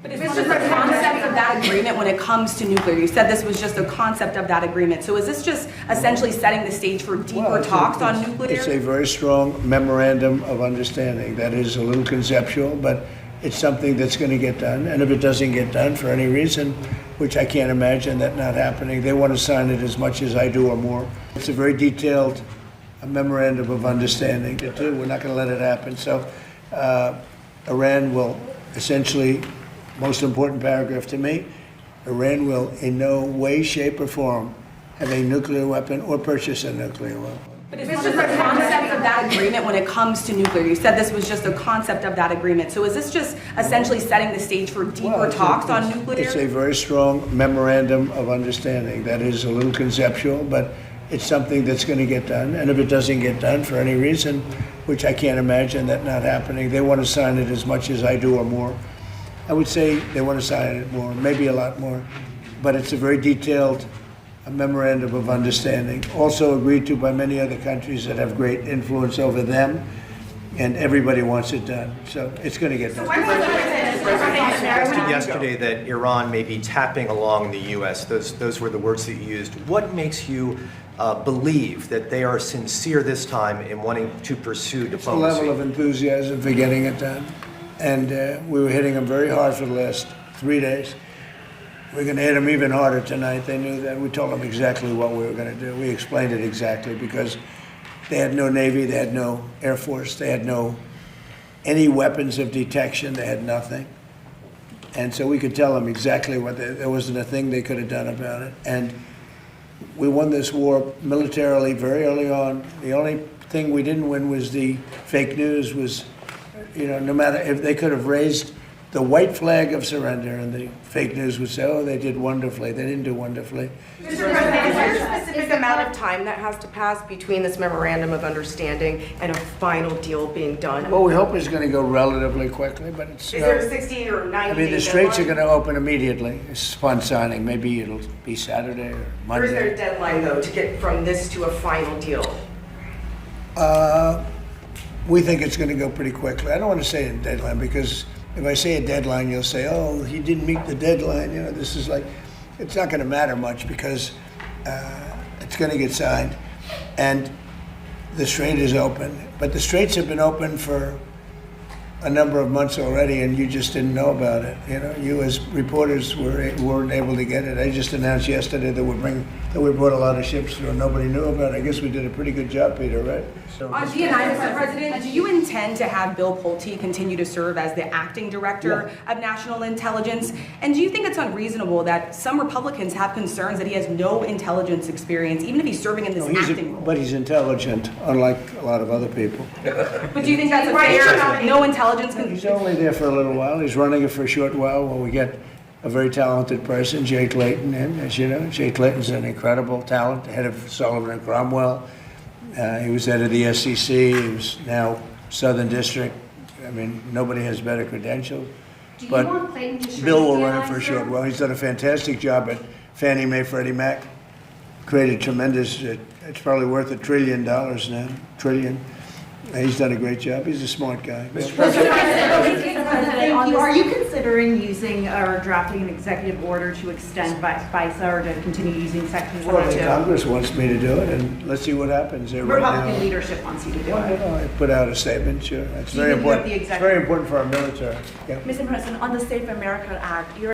But it's just a concept of that agreement when it comes to nuclear. You said this was just a concept of that agreement. So is this just essentially setting the stage for deeper talks on nuclear? It's a very strong memorandum of understanding that is a little conceptual, but it's something that's going to get done. And if it doesn't get done for any reason, which I can't imagine that not happening, they want to sign it as much as I do or more. It's a very detailed memorandum of understanding. We're not going to let it happen. So Iran will essentially, most important paragraph to me, Iran will in no way, shape, or form have a nuclear weapon or purchase a nuclear weapon. But it's just a concept of that agreement when it comes to nuclear. You said this was just a concept of that agreement. So is this just essentially setting the stage for deeper talks on nuclear? It's a very strong memorandum of understanding that is a little conceptual, but it's something that's going to get done. And if it doesn't get done for any reason, which I can't imagine that not happening, they want to sign it as much as I do or more. I would say they want to sign it more, maybe a lot more, but it's a very detailed memorandum of understanding, also agreed to by many other countries that have great influence over them, and everybody wants it done. So it's going to get done. Suggested yesterday that Iran may be tapping along the U.S. Those were the words that you used. What makes you believe that they are sincere this time in wanting to pursue diplomacy? It's a level of enthusiasm for getting it done. And we were hitting them very hard for the last 3 days. We're going to hit them even harder tonight. They knew that. We told them exactly what we were going to do. We explained it exactly because they had no Navy, they had no Air Force, they had any weapons of detection, they had nothing. And so we could tell them exactly what there wasn't a thing they could have done about it. And we won this war militarily very early on. The only thing we didn't win was the fake news was, no matter if they could have raised the white flag of surrender and the fake news would say, oh, they did wonderfully. They didn't do wonderfully. Mr. President, is there a specific amount of time that has to pass between this memorandum of understanding and a final deal being done? Well, we hope it's going to go relatively quickly, but it's... Is there a 60 or 90 I mean, the straits are going to open immediately. It's upon signing. Maybe it'll be Saturday or Monday. Or is there a deadline, though, to get from this to a final deal? We think it's going to go pretty quickly. I don't want to say a deadline because if I say a deadline, you'll say, oh, he didn't meet the deadline. This is like, it's not going to matter much because it's going to get signed. And the strait is open. But the straits have been open for a number of months already, and you just didn't know about it. You as reporters weren't able to get it. I just announced yesterday that we brought a lot of ships through, and nobody knew about it. I guess we did a pretty good job, Peter, right? So, on DNI, Mr. President, do you intend to have Bill Pulte continue to serve as the acting director of national intelligence? And do you think it's unreasonable that some Republicans have concerns that he has no intelligence experience, even if he's serving in this acting role? But he's intelligent, unlike a lot of other people. But do you think that's a fair, no intelligence? He's only there for a little while. He's running it for a short while while we get a very talented person, Jay Clayton, in. As you know, Jay Clayton's an incredible talent, head of Sullivan and Cromwell. He was head of the SEC. He was now Southern District. I mean, nobody has better credentials. But want Clayton to Bill will run it for a short while. He's done a fantastic job at Fannie Mae, Freddie Mac. Created tremendous, it's probably worth $1 trillion now, $1 trillion. He's done a great job. He's a smart guy. Mr. President, are you considering using or drafting an executive order to extend FISA or to continue using Section 102? Well, the Congress wants me to do it, and let's see what happens there right now. Republican leadership wants you to do it. I put out a statement, sure. It's very important. It's very important for our military. Yeah. Mr. President, on the Safe America Act, you're